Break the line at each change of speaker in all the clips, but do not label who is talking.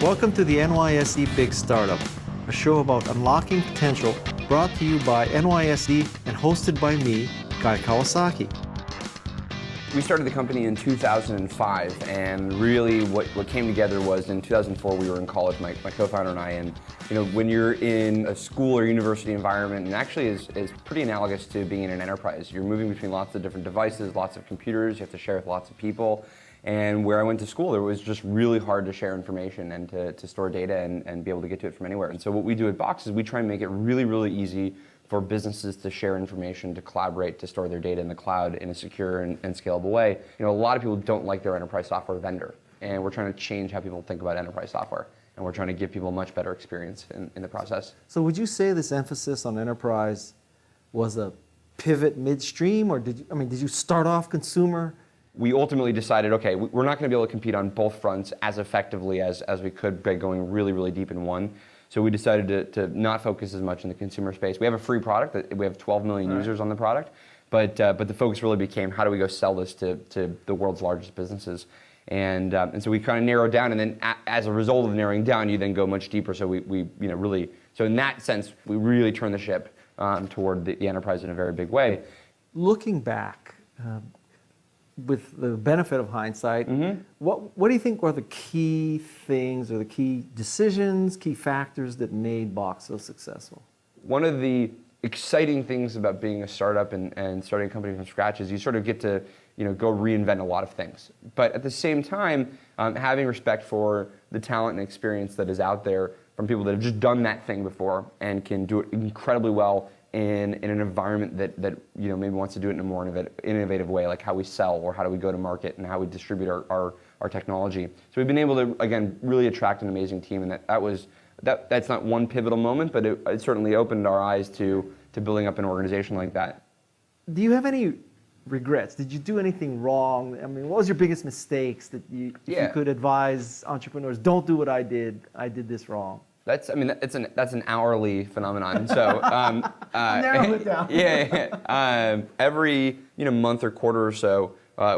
Welcome to the NYSE Big Startup, a show about unlocking potential brought to you by NYSE and hosted by me, Guy Kawasaki.
We started the company in 2005, and really what came together was in 2004 we were in college, my co-founder and I, and when you're in a school or university environment, and actually is pretty analogous to being in an enterprise. You're moving between lots of different devices, lots of computers, you have to share with lots of people. And where I went to school, it was just really hard to share information and to store data and be able to get to it from anywhere. And so what we do at Box is we try and make it really, really easy for businesses to share information, to collaborate, to store their data in the cloud in a secure and scalable way. A lot of people don't like their enterprise software vendor, and we're trying to change how people think about enterprise software, and we're trying to give people a much better experience in the process.
So would you say this emphasis on enterprise was a pivot midstream, or did you start off consumer?
We ultimately decided, okay, we're not going to be able to compete on both fronts as effectively as we could by going really, really deep in one. So we decided to not focus as much in the consumer space. We have a free product. We have 12 million users on the product. But the focus really became, how do we go sell this to the world's largest businesses? And so we kind of narrowed down, and then as a result of narrowing down, you then go much deeper. So we really, so in that sense, we really turned the ship toward the enterprise in a very big way.
Looking back, with the benefit of hindsight, what do you think were the key things or the key decisions, key factors that made Box so successful?
One of the exciting things about being a startup and starting a company from scratch is you sort of get to go reinvent a lot of things. But at the same time, having respect for the talent and experience that is out there from people that have just done that thing before and can do it incredibly well in an environment that maybe wants to do it in a more innovative way, like how we sell or how do we go to market and how we distribute our technology. So we've been able to, again, really attract an amazing team, and that's not one pivotal moment, but it certainly opened our eyes to building up an organization like that.
Do you have any regrets? Did you do anything wrong? What was your biggest mistakes that if you could advise entrepreneurs, don't do what I did this wrong?
That's an hourly phenomenon. So
narrow it down.
Every month or quarter or so,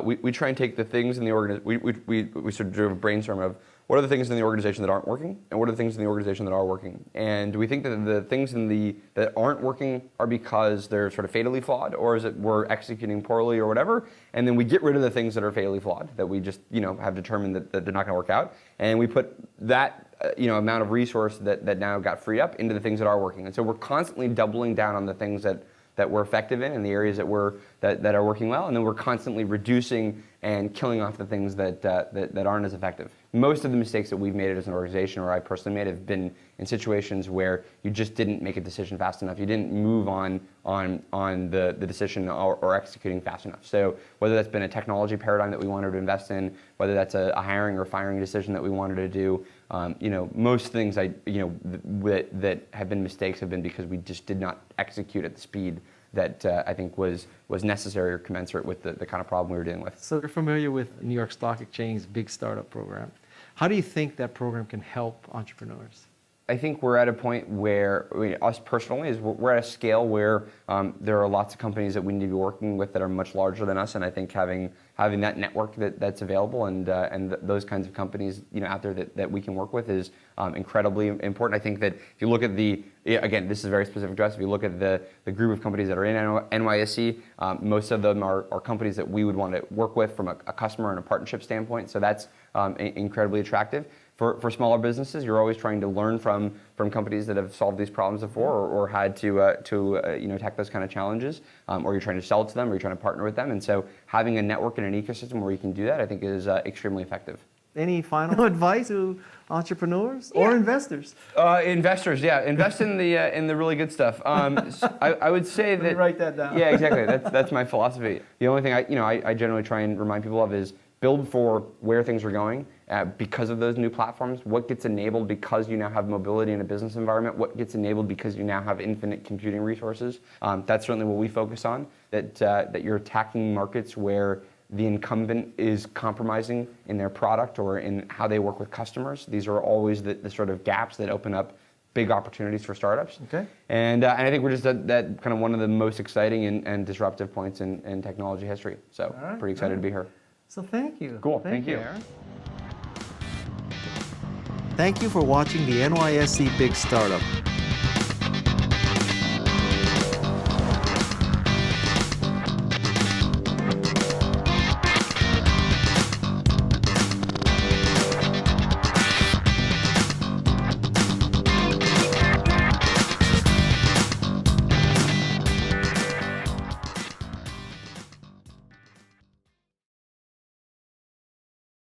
we try and take the things in the organization. We sort of do a brainstorm of what are the things in the organization that aren't working, and what are the things in the organization that are working. And we think that the things that aren't working are because they're sort of fatally flawed, or is it we're executing poorly or whatever. And then we get rid of the things that are fatally flawed, that we just have determined that they're not going to work out, and we put that amount of resource that now got freed up into the things that are working. And so we're constantly doubling down on the things that we're effective in the areas that are working well, and then we're constantly reducing and killing off the things that aren't as effective. Most of the mistakes that we've made as an organization, or I personally made, have been in situations where you just didn't make a decision fast enough. You didn't move on the decision or executing fast enough. So whether that's been a technology paradigm that we wanted to invest in, whether that's a hiring or firing decision that we wanted to do, most things that have been mistakes have been because we just did not execute at the speed that I think was necessary or commensurate with the kind of problem we were dealing with.
So you're familiar with New York Stock Exchange's Big Startup program. How do you think that program can help entrepreneurs?
I think we're at a point where, us personally, we're at a scale where there are lots of companies that we need to be working with that are much larger than us, and I think having that network that's available and those kinds of companies out there that we can work with is incredibly important. I think that if you look at again, this is very specific to us, if you look at the group of companies that are in NYSE, most of them are companies that we would want to work with from a customer and a partnership standpoint, so that's incredibly attractive. For smaller businesses, you're always trying to learn from companies that have solved these problems before or had to attack those kind of challenges, or you're trying to sell it to them, or you're trying to partner with them. And so having a network and an ecosystem where you can do that, I think, is extremely effective.
Any final advice to entrepreneurs or investors?
Investors, yeah, invest in the really good stuff. I would say that.
Write that down.
Yeah, exactly. That's my philosophy. The only thing I generally try and remind people of is build for where things are going because of those new platforms. What gets enabled because you now have mobility in a business environment? What gets enabled because you now have infinite computing resources? That's certainly what we focus on, that you're attacking markets where the incumbent is compromising in their product or in how they work with customers. These are always the sort of gaps that open up big opportunities for startups.
Okay.
And I think we're just at that kind of one of the most exciting and disruptive points in technology history. So pretty excited to be here.
So thank you.
Cool. Thank you.
Aaron. Thank you for watching the NYSE Big Startup.